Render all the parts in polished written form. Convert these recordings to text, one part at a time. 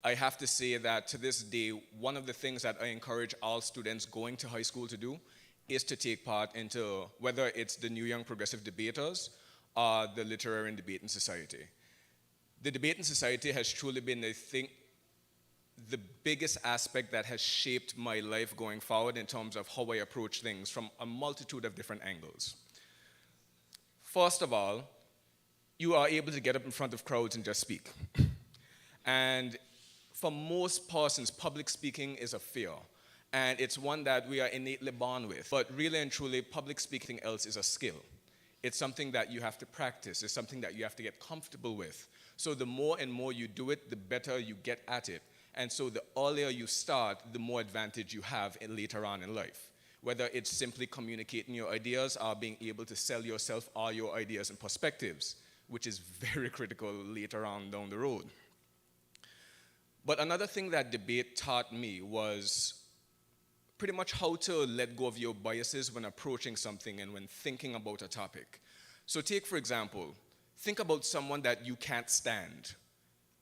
I have to say that to this day, one of the things that I encourage all students going to high school to do is to take part into, whether it's the New Young Progressive Debaters or the Literary and Debating Society. The Debating Society has truly been, I think, the biggest aspect that has shaped my life going forward in terms of how I approach things from a multitude of different angles. First of all, you are able to get up in front of crowds and just speak. And for most persons, public speaking is a fear. And it's one that we are innately born with. But really and truly, public speaking else is a skill. It's something that you have to practice. It's something that you have to get comfortable with. So the more and more you do it, the better you get at it. And so the earlier you start, the more advantage you have later on in life. Whether it's simply communicating your ideas or being able to sell yourself or your ideas and perspectives, which is very critical later on down the road. But another thing that debate taught me was pretty much how to let go of your biases when approaching something and when thinking about a topic. So take, for example, think about someone that you can't stand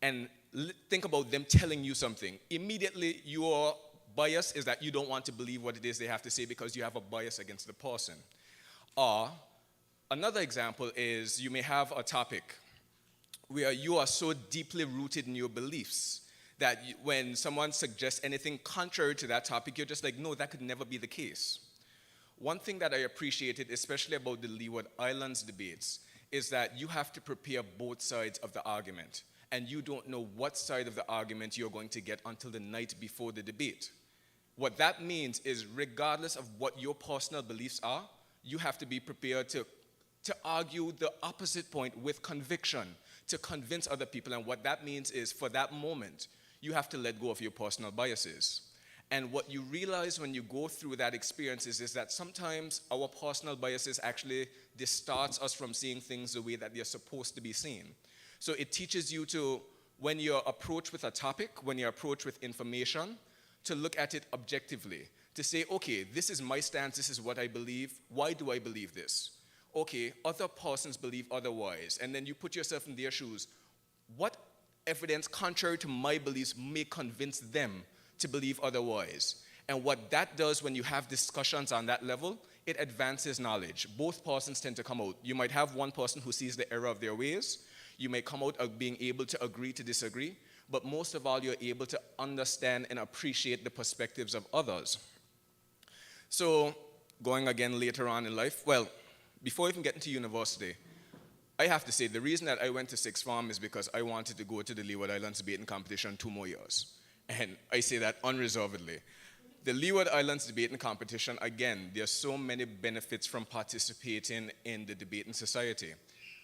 and think about them telling you something. Immediately, your bias is that you don't want to believe what it is they have to say because you have a bias against the person. Or another example is you may have a topic where you are so deeply rooted in your beliefs that when someone suggests anything contrary to that topic, you're just like, no, that could never be the case. One thing that I appreciated, especially about the Leeward Islands debates, is that you have to prepare both sides of the argument. And you don't know what side of the argument you're going to get until the night before the debate. What that means is regardless of what your personal beliefs are, you have to be prepared to argue the opposite point with conviction, to convince other people. And what that means is for that moment, you have to let go of your personal biases. And what you realize when you go through that experience is that sometimes our personal biases actually distorts us from seeing things the way that they're supposed to be seen. So it teaches you to, when you're approached with a topic, when you're approached with information, to look at it objectively, to say, okay, this is my stance, this is what I believe, why do I believe this? Okay, other persons believe otherwise, and then you put yourself in their shoes. What evidence contrary to my beliefs may convince them to believe otherwise? And what that does when you have discussions on that level, it advances knowledge. Both persons tend to come out. You might have one person who sees the error of their ways. You may come out of being able to agree to disagree, but most of all, you're able to understand and appreciate the perspectives of others. So, going again later on in life, well, before even getting to university, I have to say the reason that I went to sixth form is because I wanted to go to the Leeward Islands debating competition 2 more years. And I say that unreservedly. The Leeward Islands debating competition, again, there's so many benefits from participating in the debating society.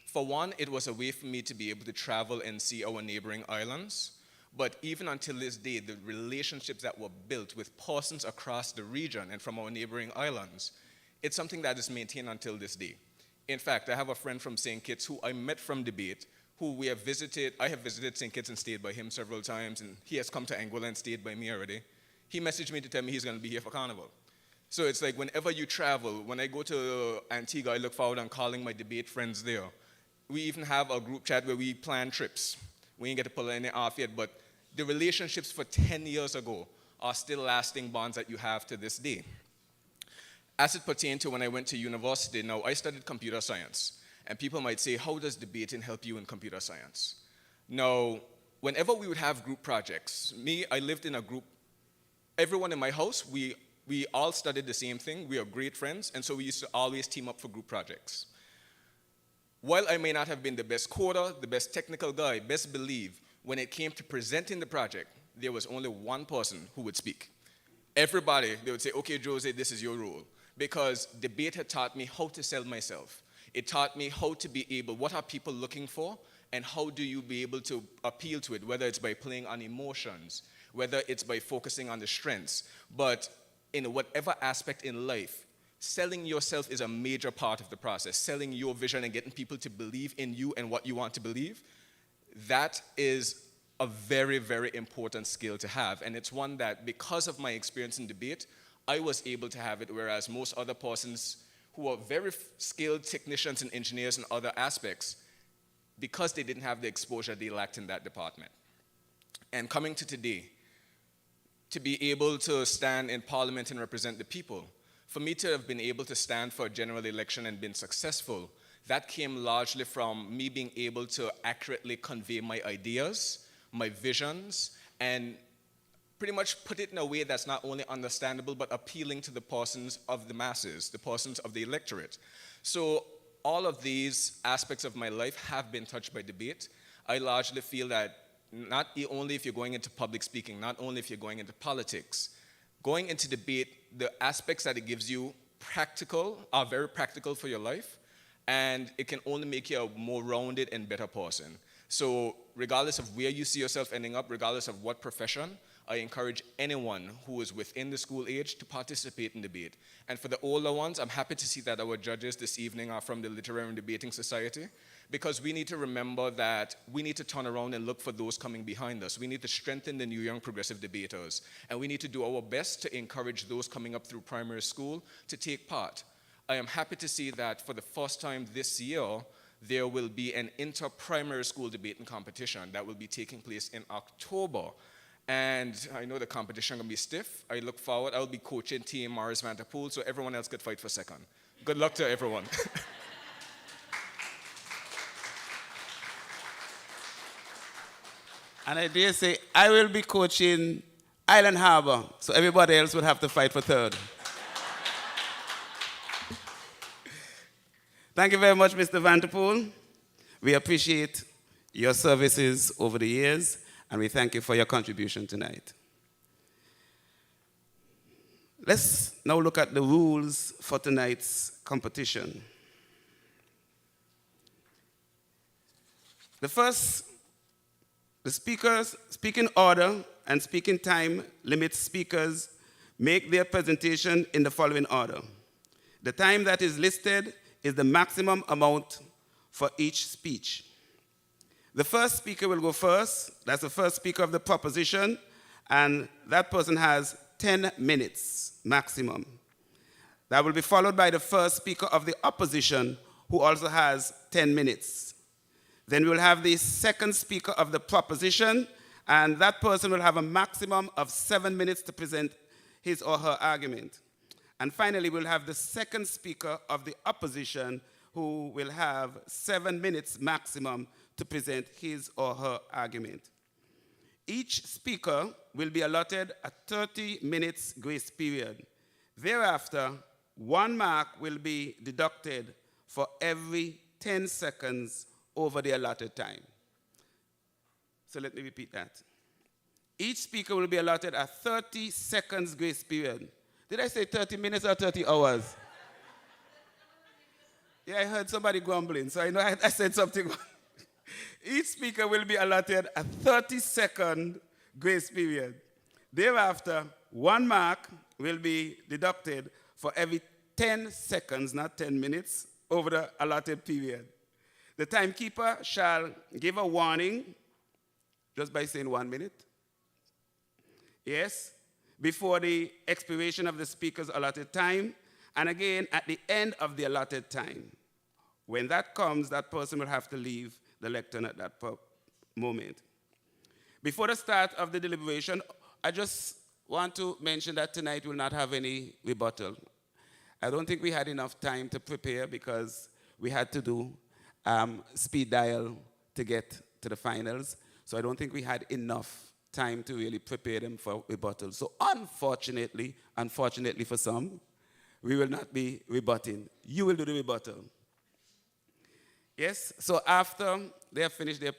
For one, it was a way for me to be able to travel and see our neighboring islands. But even until this day, the relationships that were built with persons across the region and from our neighboring islands, it's something that is maintained until this day. In fact, I have a friend from St. Kitts who I met from debate, who we have visited. I have visited St. Kitts and stayed by him several times, and he has come to Anguilla and stayed by me already. He messaged me to tell me he's going to be here for Carnival. So it's like whenever you travel, when I go to Antigua, I look forward to calling my debate friends there. We even have a group chat where we plan trips. We ain't get to pull any off yet, but the relationships for 10 years ago are still lasting bonds that you have to this day. As it pertained to when I went to university, now I studied computer science. And people might say, how does debating help you in computer science? Now, whenever we would have group projects, I lived in a group. Everyone in my house, we all studied the same thing. We are great friends, and so we used to always team up for group projects. While I may not have been the best coder, the best technical guy, best believe, when it came to presenting the project, there was only one person who would speak. Everybody, they would say, okay, Jose, this is your role. Because debate had taught me how to sell myself. It taught me how to be able, what are people looking for, and how do you be able to appeal to it, whether it's by playing on emotions, whether it's by focusing on the strengths. But in whatever aspect in life, selling yourself is a major part of the process. Selling your vision and getting people to believe in you and what you want to believe, that is a very, very important skill to have. And it's one that, because of my experience in debate, I was able to have it, whereas most other persons who are very skilled technicians and engineers in other aspects, because they didn't have the exposure, they lacked in that department. And coming to today, to be able to stand in Parliament and represent the people, for me to have been able to stand for a general election and been successful, that came largely from me being able to accurately convey my ideas, my visions, and pretty much put it in a way that's not only understandable, but appealing to the persons of the masses, the persons of the electorate. So all of these aspects of my life have been touched by debate. I largely feel that not only if you're going into public speaking, not only if you're going into politics, going into debate, the aspects that it gives you are very practical for your life, and it can only make you a more rounded and better person. So regardless of where you see yourself ending up, regardless of what profession, I encourage anyone who is within the school age to participate in debate. And for the older ones, I'm happy to see that our judges this evening are from the Literary and Debating Society, because we need to remember that we need to turn around and look for those coming behind us. We need to strengthen the new young progressive debaters, and we need to do our best to encourage those coming up through primary school to take part. I am happy to see that for the first time this year, there will be an inter-primary school debating competition that will be taking place in October. And I know the competition will be stiff. I look forward. I'll be coaching Team Morris Vanderpool, so everyone else could fight for second. Good luck to everyone. And I dare say, I will be coaching Island Harbor, so everybody else will have to fight for third. Thank you very much, Mr. Vanderpool. We appreciate your services over the years, and we thank you for your contribution tonight. Let's now look at the rules for tonight's competition. The speakers' speaking order and speaking time limits speakers make their presentation in the following order. The time that is listed is the maximum amount for each speech. The first speaker will go first. That's the first speaker of the proposition, and that person has 10 minutes maximum. That will be followed by the first speaker of the opposition, who also has 10 minutes. Then we'll have the second speaker of the proposition, and that person will have a maximum of 7 minutes to present his or her argument. And finally, we'll have the second speaker of the opposition, who will have 7 minutes maximum to present his or her argument. Each speaker will be allotted a 30 minutes grace period. Thereafter, 1 mark will be deducted for every 10 seconds over the allotted time. So let me repeat that. Each speaker will be allotted a 30 seconds grace period. Did I say 30 minutes or 30 hours? Yeah, I heard somebody grumbling, so I know I said something. Each speaker will be allotted a 30-second grace period. Thereafter, 1 mark will be deducted for every 10 seconds, not 10 minutes, over the allotted period. The timekeeper shall give a warning just by saying 1 minute. Yes, before the expiration of the speaker's allotted time, and again at the end of the allotted time. When that comes, that person will have to leave the lectern at that moment. Before the start of the deliberation, I just want to mention that tonight we'll not have any rebuttal. I don't think we had enough time to prepare because we had to do speed dial to get to the finals. So I don't think we had enough time to really prepare them for rebuttal. So unfortunately for some, we will not be rebutting. You will do the rebuttal. Yes, so after they have finished their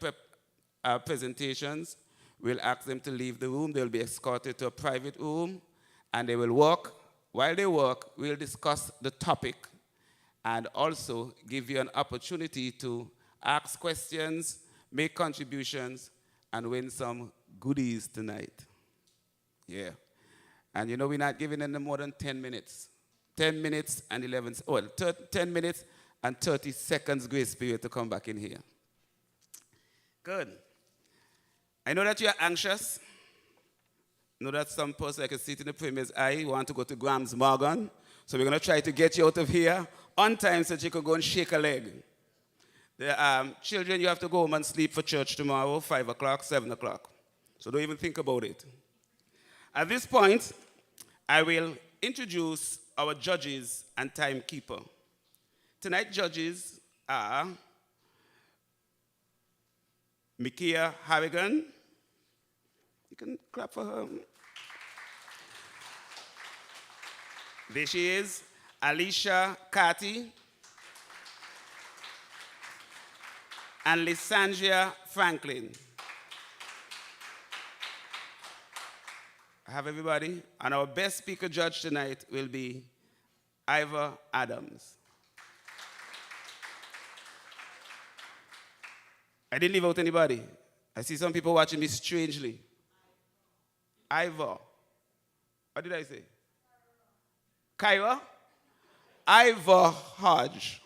presentations, we'll ask them to leave the room. They'll be escorted to a private room, and they will walk. While they walk, we'll discuss the topic and also give you an opportunity to ask questions, make contributions, and win some goodies tonight. Yeah. And you know we're not giving them more than 10 minutes. 10 minutes and 10 minutes and 30 seconds grace period to come back in here. Good. I know that you're anxious. I know that some person I can see it in the premier's eye want to go to Graham's Morgan. So we're going to try to get you out of here on time so that you can go and shake a leg. The children, you have to go home and sleep for church tomorrow, 5 o'clock, 7 o'clock. So don't even think about it. At this point, I will introduce our judges and timekeeper. Tonight's judges are Mikia Harrigan. You can clap for her. There she is, Alicia Carty and Lysandria Franklin. I have everybody. And our best speaker judge tonight will be Ivor Adams. I didn't leave out anybody. I see some people watching me strangely. Ivor. What did I say? Kyra? Ivor Hodge.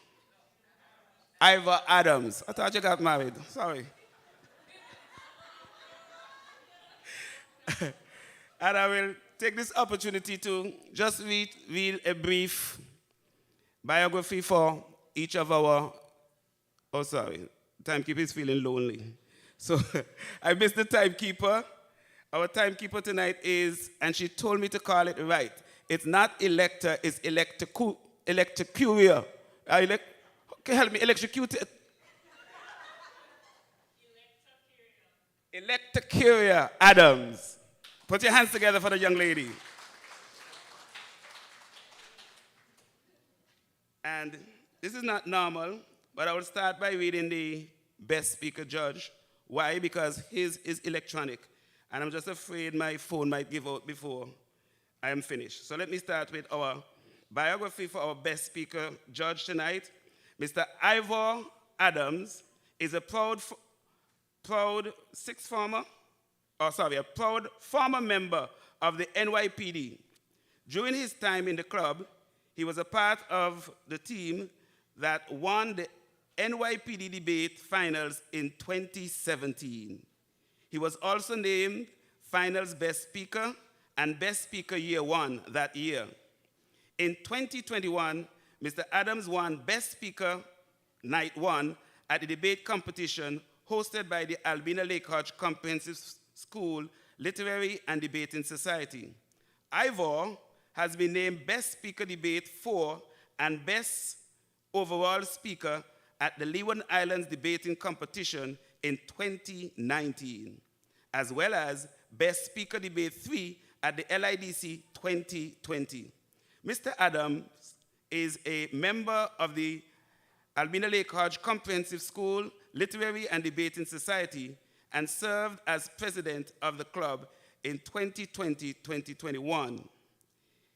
Ivor Adams. I thought you got married. Sorry. And I will take this opportunity to just read a brief biography for each of our, oh sorry, timekeeper is feeling lonely. So I missed the timekeeper. Our timekeeper tonight is, and she told me to call it right. It's not elector, it's electrocuria. Okay, help me, electrocuted. Electrocuria Adams. Put your hands together for the young lady. And this is not normal, but I will start by reading the best speaker judge. Why? Because his is electronic. And I'm just afraid my phone might give out before I am finished. So let me start with our biography for our best speaker judge tonight. Mr. Ivor Adams is a proud former member of the N.Y.P.D. During his time in the club, he was a part of the team that won the N.Y.P.D. debate finals in 2017. He was also named finals best speaker and best speaker year one that year. In 2021, Mr. Adams won best speaker night one at the debate competition hosted by the Albena Lake-Hodge Comprehensive School Literary and Debating Society. Ivor has been named Best Speaker Debate 4 and Best Overall Speaker at the Leeward Islands Debating Competition in 2019, as well as Best Speaker Debate 3 at the LIDC 2020. Mr. Adams is a member of the Albena Lake-Hodge Comprehensive School Literary and Debating Society and served as president of the club in 2020-2021.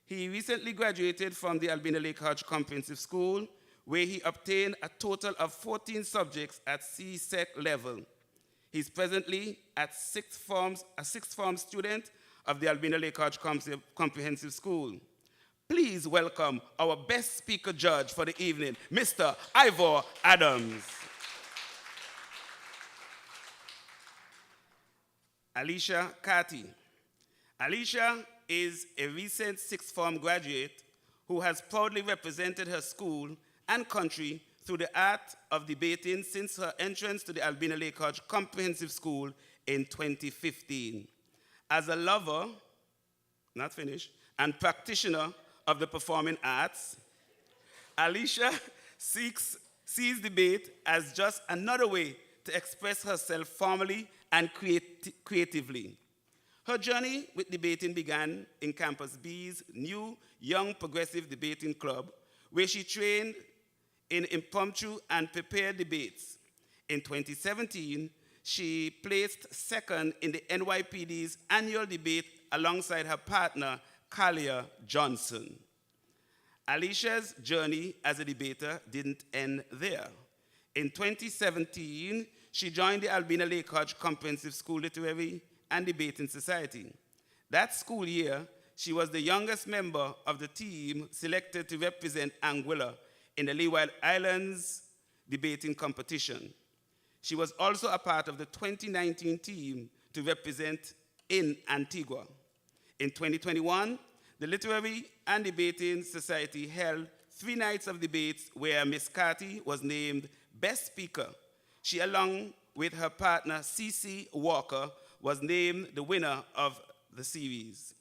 He recently graduated from the Albena Lake-Hodge Comprehensive School, where he obtained a total of 14 subjects at CSEC level. He's presently a sixth form student of the Albena Lake-Hodge Comprehensive School. Please welcome our best speaker judge for the evening, Mr. Ivor Adams. Alicia Carty. Alicia is a recent sixth form graduate who has proudly represented her school and country through the art of debating since her entrance to the Albena Lake-Hodge Comprehensive School in 2015. As a lover, not finished, and practitioner of the performing arts, Alicia sees debate as just another way to express herself formally and creatively. Her journey with debating began in Campus B's new Young Progressive Debating Club, where she trained in impromptu and prepared debates. In 2017, she placed second in the N.Y.P.D's annual debate alongside her partner, Kalia Johnson. Alicia's journey as a debater didn't end there. In 2017, she joined the Albena Lake-Hodge Comprehensive School Literary and Debating Society. That school year, she was the youngest member of the team selected to represent Anguilla in the Leeward Islands debating competition. She was also a part of the 2019 team to represent in Antigua. In 2021, the Literary and Debating Society held 3 nights of debates where Ms. Carty was named Best Speaker. She, along with her partner, C.C. Walker, was named the winner of the series.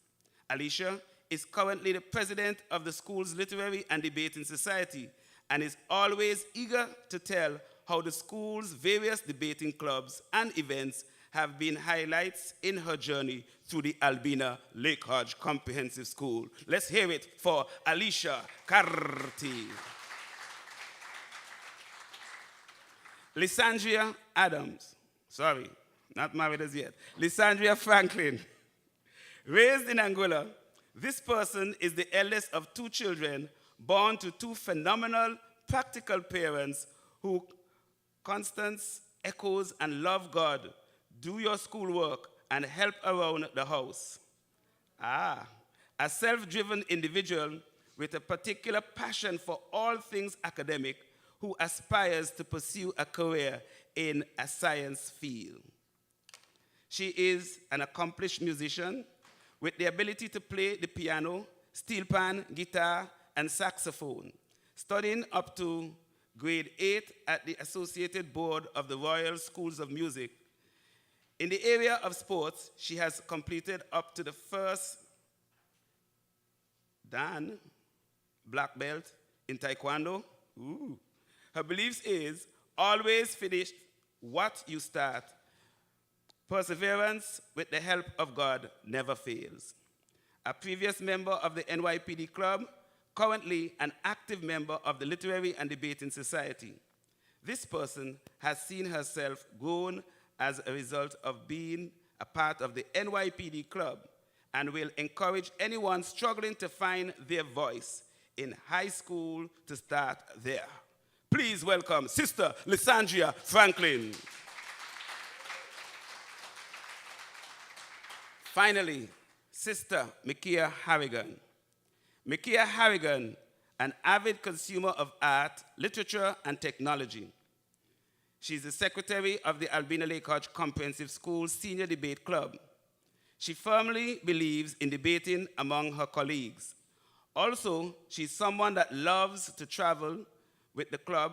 Alicia is currently the president of the school's Literary and Debating Society and is always eager to tell how the school's various debating clubs and events have been highlights in her journey through the Albena Lake-Hodge Comprehensive School. Let's hear it for Alicia Carti. Lysandria Adams, sorry, not married as yet. Lysandria Franklin, raised in Angola, this person is the eldest of 2 children born to 2 phenomenal, practical parents who Constance echoes and love God, do your schoolwork, and help around the house. A self-driven individual with a particular passion for all things academic who aspires to pursue a career in a science field. She is an accomplished musician with the ability to play the piano, steel pan, guitar, and saxophone, studying up to grade 8 at the Associated Board of the Royal Schools of Music. In the area of sports, she has completed up to the first Dan black belt in Taekwondo. Ooh. Her beliefs is always finish what you start. Perseverance with the help of God never fails. A previous member of the N.Y.P.D club, currently an active member of the Literary and Debating Society. This person has seen herself grown as a result of being a part of the N.Y.P.D club and will encourage anyone struggling to find their voice in high school to start there. Please welcome Sister Lysandria Franklin. Finally, Sister Mikia Harrigan. Mikia Harrigan, an avid consumer of art, literature, and technology. She's the secretary of the Albena Lake-Hodge Comprehensive School Senior Debate Club. She firmly believes in debating among her colleagues. Also, she's someone that loves to travel with the club,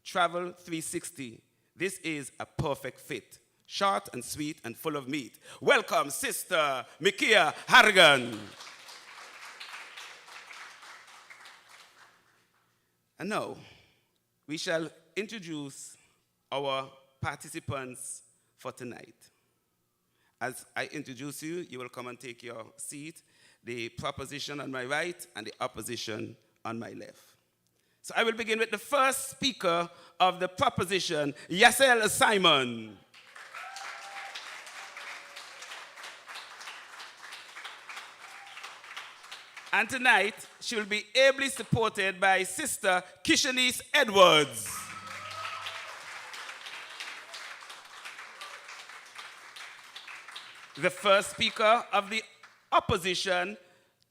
Travel 360. This is a perfect fit. Short and sweet and full of meat. Welcome, Sister Mikia Harrigan. And now, we shall introduce our participants for tonight. As I introduce you, you will come and take your seat. The proposition on my right and the opposition on my left. So I will begin with the first speaker of the proposition, Yazel Simon. And tonight, she will be ably supported by Sister Kishanece Edwards. The first speaker of the opposition,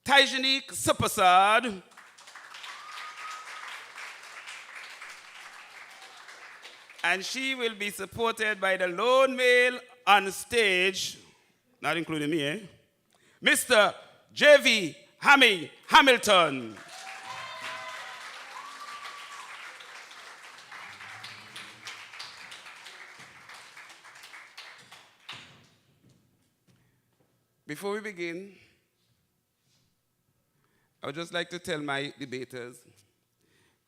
Taijanique Serpersaud. And she will be supported by the lone male on stage, not including me, Mr. Jahvie Hamilton. Before we begin, I would just like to tell my debaters,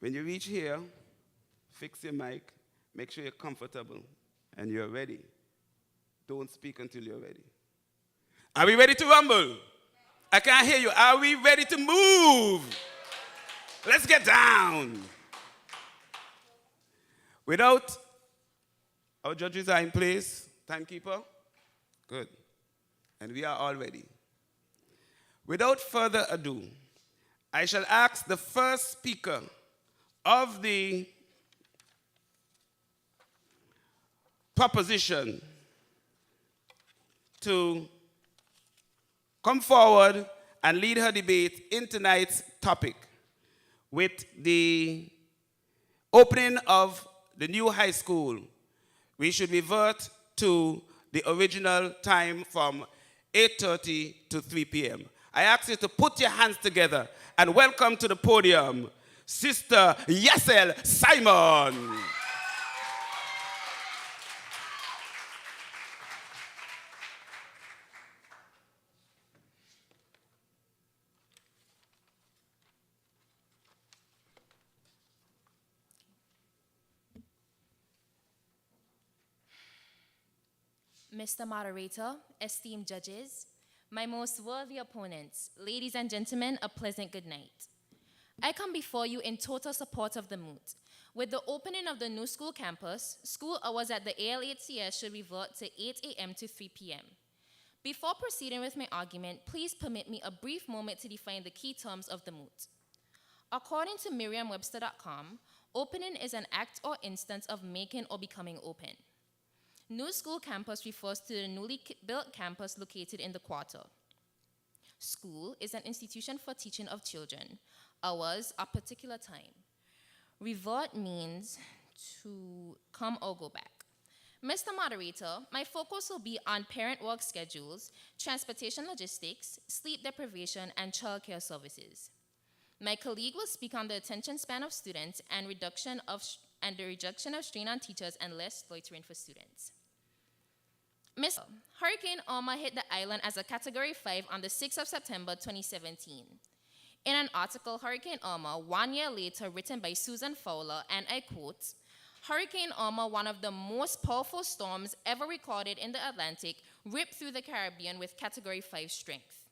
when you reach here, fix your mic, make sure you're comfortable and you're ready. Don't speak until you're ready. Are we ready to rumble? I can't hear you. Are we ready to move? Let's get down. Without, our judges are in place. Timekeeper? Good. And we are all ready. Without further ado, I shall ask the first speaker of the proposition to come forward and lead her debate in tonight's topic with the opening of the new high school. We should revert to the original time from 8:30 to 3 p.m. I ask you to put your hands together and welcome to the podium, Sister Yazel Simon. Mr. Moderator, esteemed judges, my most worthy opponents, ladies and gentlemen, a pleasant good night. I come before you in total support of the MOOT. With the opening of the new school campus, school hours at the A.L.H.C.S should revert to 8 a.m. to 3 p.m. Before proceeding with my argument, please permit me a brief moment to define the key terms of the MOOT. According to Merriam-Webster.com, opening is an act or instance of making or becoming open. New school campus refers to the newly built campus located in the quarter. School is an institution for teaching of children. Hours are particular time. Revert means to come or go back. Mr. Moderator, my focus will be on parent work schedules, transportation logistics, sleep deprivation, and childcare services. My colleague will speak on the attention span of students and the reduction of strain on teachers and less loitering for students. Hurricane Irma hit the island as a Category 5 on the 6th of September 2017. In an article, Hurricane Irma, 1 year later, written by Susan Fowler, and I quote, Hurricane Irma, one of the most powerful storms ever recorded in the Atlantic, ripped through the Caribbean with Category 5 strength.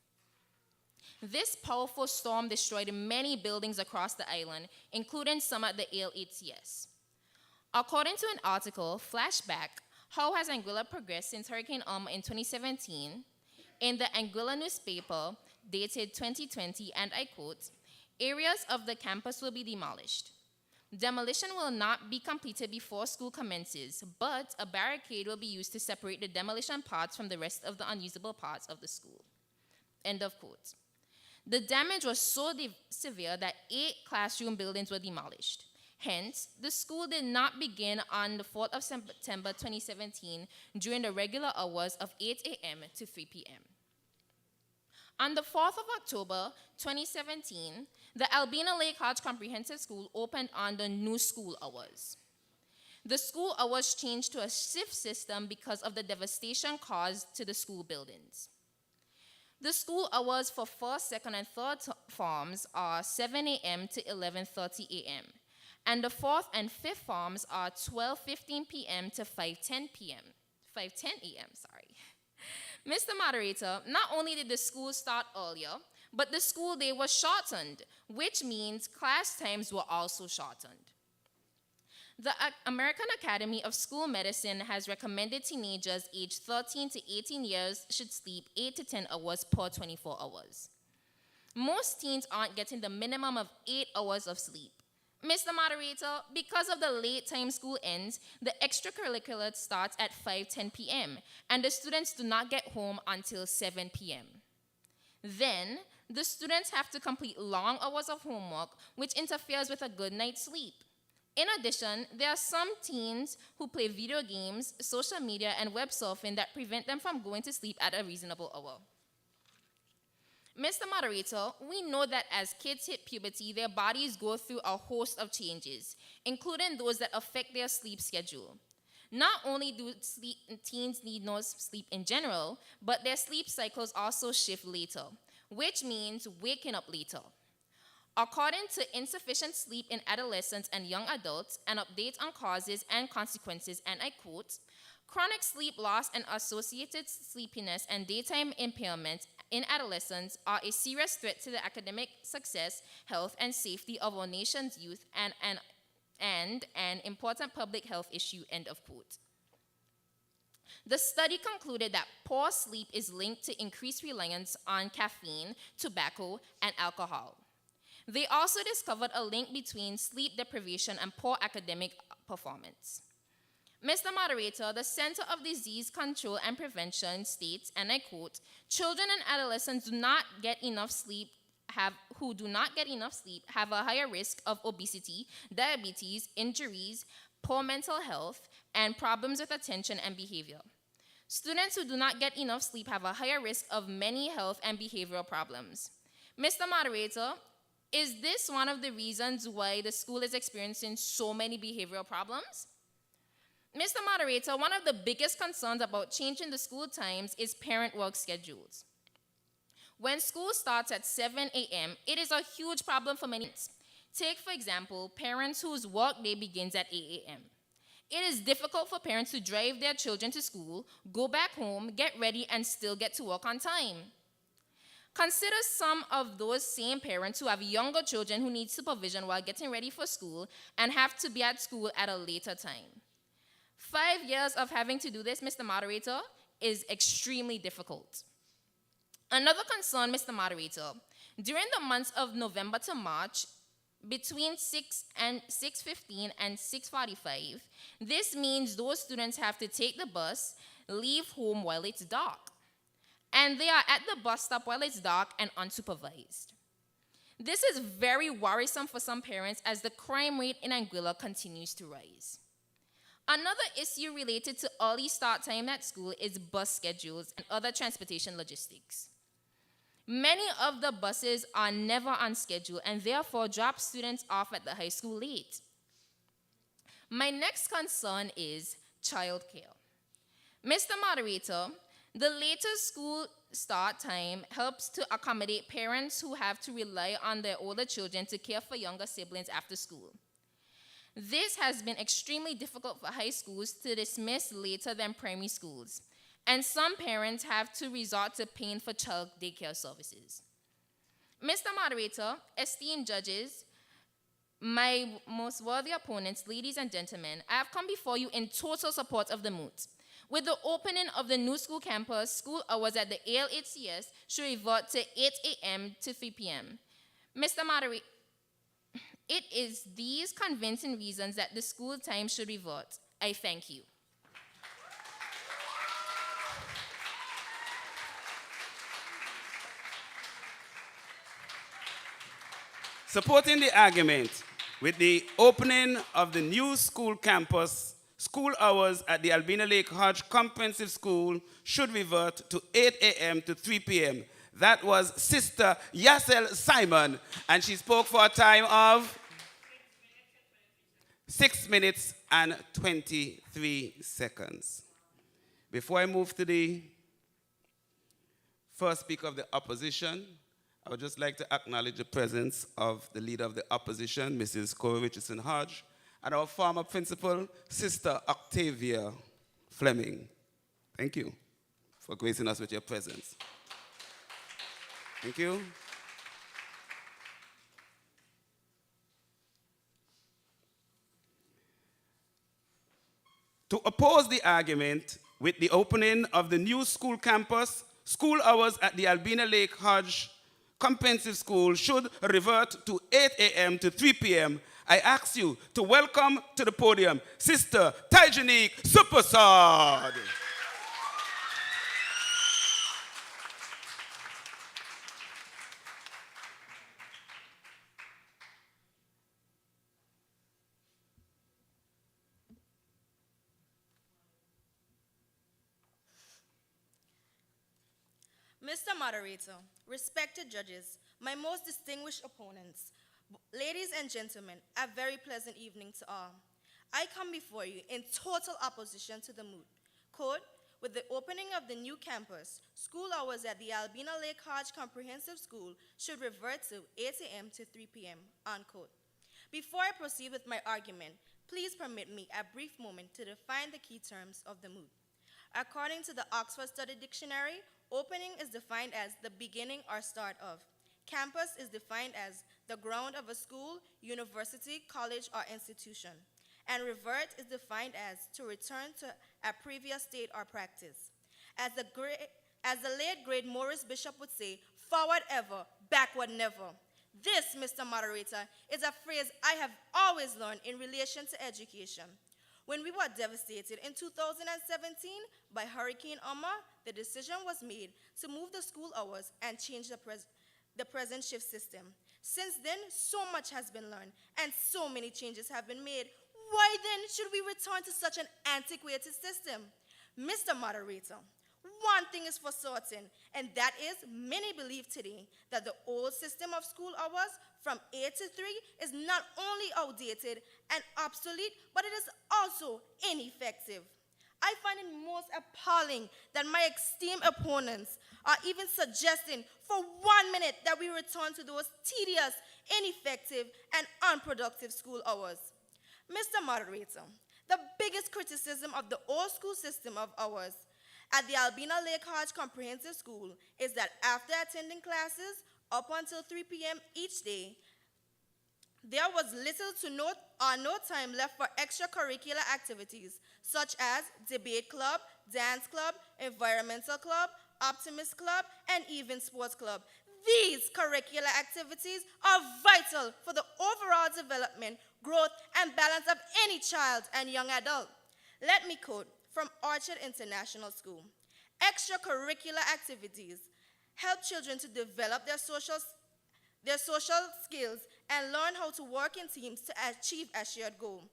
This powerful storm destroyed many buildings across the island, including some at the A.L.H.C.S. According to an article, Flashback, How Has Anguilla Progressed Since Hurricane Irma in 2017? In the Anguilla newspaper, dated 2020, and I quote, areas of the campus will be demolished. Demolition will not be completed before school commences, but a barricade will be used to separate the demolition parts from the rest of the unusable parts of the school. End of quote. The damage was so severe that 8 classroom buildings were demolished. Hence, the school did not begin on the 4th of September 2017 during the regular hours of 8 a.m. to 3 p.m. On the 4th of October 2017, the Albena Lake-Hodge Comprehensive School opened on the new school hours. The school hours changed to a shift system because of the devastation caused to the school buildings. The school hours for first, second, and third forms are 7 a.m. to 11:30 a.m., and the fourth and fifth forms are 12:15 p.m. to 5:10 p.m. 5:10 a.m., sorry. Mr. Moderator, not only did the school start earlier, but the school day was shortened, which means class times were also shortened. The American Academy of School Medicine has recommended teenagers aged 13 to 18 years should sleep 8 to 10 hours per 24 hours. Most teens aren't getting the minimum of 8 hours of sleep. Mr. Moderator, because of the late time school ends, the extracurricular starts at 5:10 p.m., and the students do not get home until 7 p.m. Then, the students have to complete long hours of homework, which interferes with a good night's sleep. In addition, there are some teens who play video games, social media, and web surfing that prevent them from going to sleep at a reasonable hour. Mr. Moderator, we know that as kids hit puberty, their bodies go through a host of changes, including those that affect their sleep schedule. Not only do teens need no sleep in general, but their sleep cycles also shift later, which means waking up later. According to Insufficient Sleep in Adolescents and Young Adults, an update on causes and consequences, and I quote, chronic sleep loss and associated sleepiness and daytime impairment in adolescents are a serious threat to the academic success, health, and safety of our nation's youth and an important public health issue, end of quote. The study concluded that poor sleep is linked to increased reliance on caffeine, tobacco, and alcohol. They also discovered a link between sleep deprivation and poor academic performance. Mr. Moderator, the Center of Disease Control and Prevention states, and I quote, children and adolescents who do not get enough sleep have a higher risk of obesity, diabetes, injuries, poor mental health, and problems with attention and behavior. Students who do not get enough sleep have a higher risk of many health and behavioral problems. Mr. Moderator, is this one of the reasons why the school is experiencing so many behavioral problems? Mr. Moderator, one of the biggest concerns about changing the school times is parent work schedules. When school starts at 7 a.m., it is a huge problem for many parents. Take, for example, parents whose work day begins at 8 a.m. It is difficult for parents to drive their children to school, go back home, get ready, and still get to work on time. Consider some of those same parents who have younger children who need supervision while getting ready for school and have to be at school at a later time. 5 years of having to do this, Mr. Moderator, is extremely difficult. Another concern, Mr. Moderator, during the months of November to March, between 6:15 and 6:45, this means those students have to take the bus, leave home while it's dark, and they are at the bus stop while it's dark and unsupervised. This is very worrisome for some parents as the crime rate in Anguilla continues to rise. Another issue related to early start time at school is bus schedules and other transportation logistics. Many of the buses are never on schedule and therefore drop students off at the high school late. My next concern is childcare. Mr. Moderator, the later school start time helps to accommodate parents who have to rely on their older children to care for younger siblings after school. This has been extremely difficult for high schools to dismiss later than primary schools, and some parents have to resort to paying for child daycare services. Mr. Moderator, esteemed judges, my most worthy opponents, ladies and gentlemen, I have come before you in total support of the MOOT. With the opening of the new school campus, school hours at the A.L.H.C.S should revert to 8 a.m. to 3 p.m. Mr. Moderator, it is these convincing reasons that the school time should revert. I thank you. Supporting the argument with the opening of the new school campus, school hours at the Albena Lake-Hodge Comprehensive School should revert to 8 a.m. to 3 p.m. That was Sister Yazel Simon, and she spoke for a time of 6 minutes and 23 seconds. Before I move to the first speaker of the opposition, I would just like to acknowledge the presence of the leader of the opposition, Mrs. Corey Richardson Hodge, and our former principal, Sister Octavia Fleming. Thank you for gracing us with your presence. Thank you. To oppose the argument with the opening of the new school campus, school hours at the Albena Lake-Hodge Comprehensive School should revert to 8 a.m. to 3 p.m. I ask you to welcome to the podium Sister Taijanique Serpersaud. Mr. Moderator, respected judges, my most distinguished opponents, ladies and gentlemen, a very pleasant evening to all. I come before you in total opposition to the MOOT. Quote, with the opening of the new campus, school hours at the Albena Lake-Hodge Comprehensive School should revert to 8 a.m. to 3 p.m., unquote. Before I proceed with my argument, please permit me a brief moment to define the key terms of the MOOT. According to the Oxford Study Dictionary, opening is defined as the beginning or start of. Campus is defined as the ground of a school, university, college, or institution. And revert is defined as to return to a previous state or practice. As the late great Maurice Bishop would say, forward ever, backward never. This, Mr. Moderator, is a phrase I have always learned in relation to education. When we were devastated in 2017 by Hurricane Irma, the decision was made to move the school hours and change the present shift system. Since then, so much has been learned and so many changes have been made. Why then should we return to such an antiquated system? Mr. Moderator, one thing is for certain, and that is many believe today that the old system of school hours from 8 to 3 is not only outdated and obsolete, but it is also ineffective. I find it most appalling that my esteemed opponents are even suggesting for 1 minute that we return to those tedious, ineffective, and unproductive school hours. Mr. Moderator, The biggest criticism of the old school system of ours at the Albena Lake-Hodge Comprehensive School is that after attending classes up until 3 p.m. each day, there was little to no time left for extracurricular activities such as debate club, dance club, environmental club, optimist club, and even sports club. These curricular activities are vital for the overall development, growth, and balance of any child and young adult. Let me quote from Orchard International School. Extracurricular activities help children to develop their social skills and learn how to work in teams to achieve a shared goal.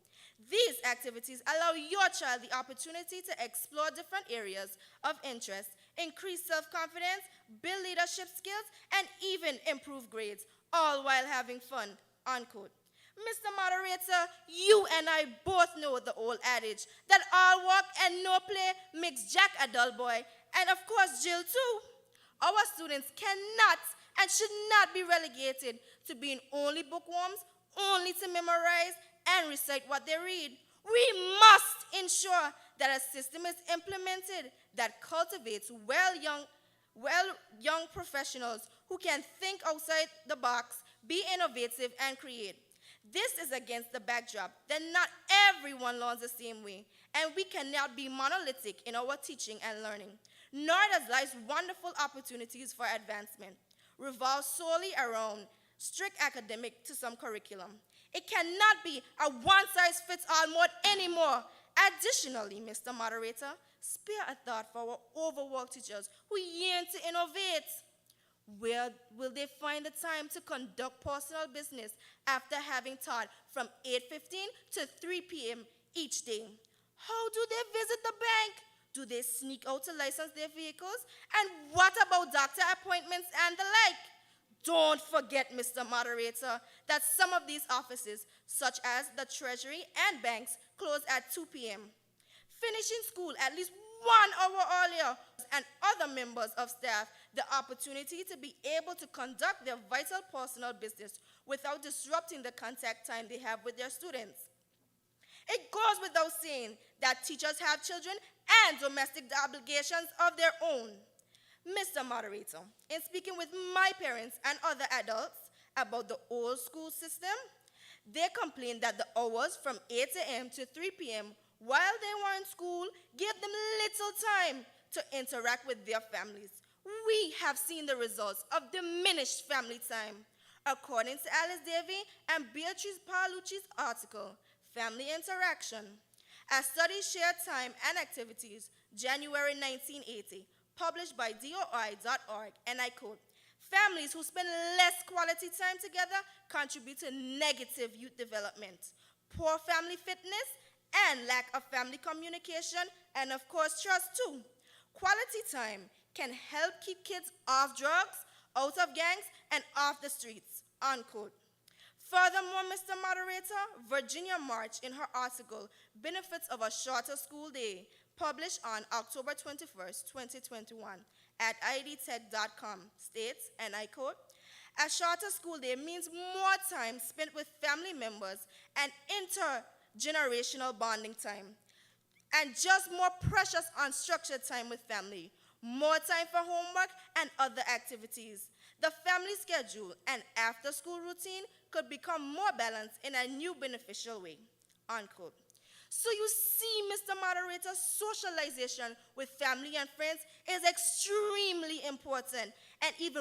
These activities allow your child the opportunity to explore different areas of interest, increase self-confidence, build leadership skills, and even improve grades, all while having fun, unquote. Mr. Moderator, you and I both know the old adage that all work and no play makes Jack a dull boy, and of course Jill too. Our students cannot and should not be relegated to being only bookworms, only to memorize and recite what they read. We must ensure that a system is implemented that cultivates young professionals who can think outside the box, be innovative, and create. This is against the backdrop that not everyone learns the same way, and we cannot be monolithic in our teaching and learning, nor does life's wonderful opportunities for advancement revolve solely around strict academic to some curriculum. It cannot be a one-size-fits-all mode anymore. Additionally, Mr. Moderator, spare a thought for our overworked teachers who yearn to innovate. Where will they find the time to conduct personal business after having taught from 8:15 to 3 p.m. each day? How do they visit the bank? Do they sneak out to license their vehicles? And what about doctor appointments and the like? Don't forget, Mr. Moderator, that some of these offices, such as the Treasury and banks, close at 2 p.m. Finishing school at least 1 hour earlier, and other members of staff the opportunity to be able to conduct their vital personal business without disrupting the contact time they have with their students. It goes without saying that teachers have children and domestic obligations of their own. Mr. Moderator, in speaking with my parents and other adults about the old school system, they complained that the hours from 8 a.m. to 3 p.m. while they were in school gave them little time to interact with their families. We have seen the results of diminished family time. According to Alice Davey and Beatrice Paolucci's article, Family Interaction, a study shared time and activities, January 1980, published by DOI.org, and I quote, families who spend less quality time together contribute to negative youth development, poor family fitness, and lack of family communication, and of course trust too. Quality time can help keep kids off drugs, out of gangs, and off the streets, unquote. Furthermore, Mr. Moderator, Virginia March, in her article, Benefits of a Shorter School Day, published on October 21st, 2021, at idtech.com, states, and I quote, a shorter school day means more time spent with family members and intergenerational bonding time, and just more precious unstructured time with family, more time for homework and other activities. The family schedule and after-school routine could become more balanced in a new beneficial way, unquote. So you see, Mr. Moderator, socialization with family and friends is extremely important, and even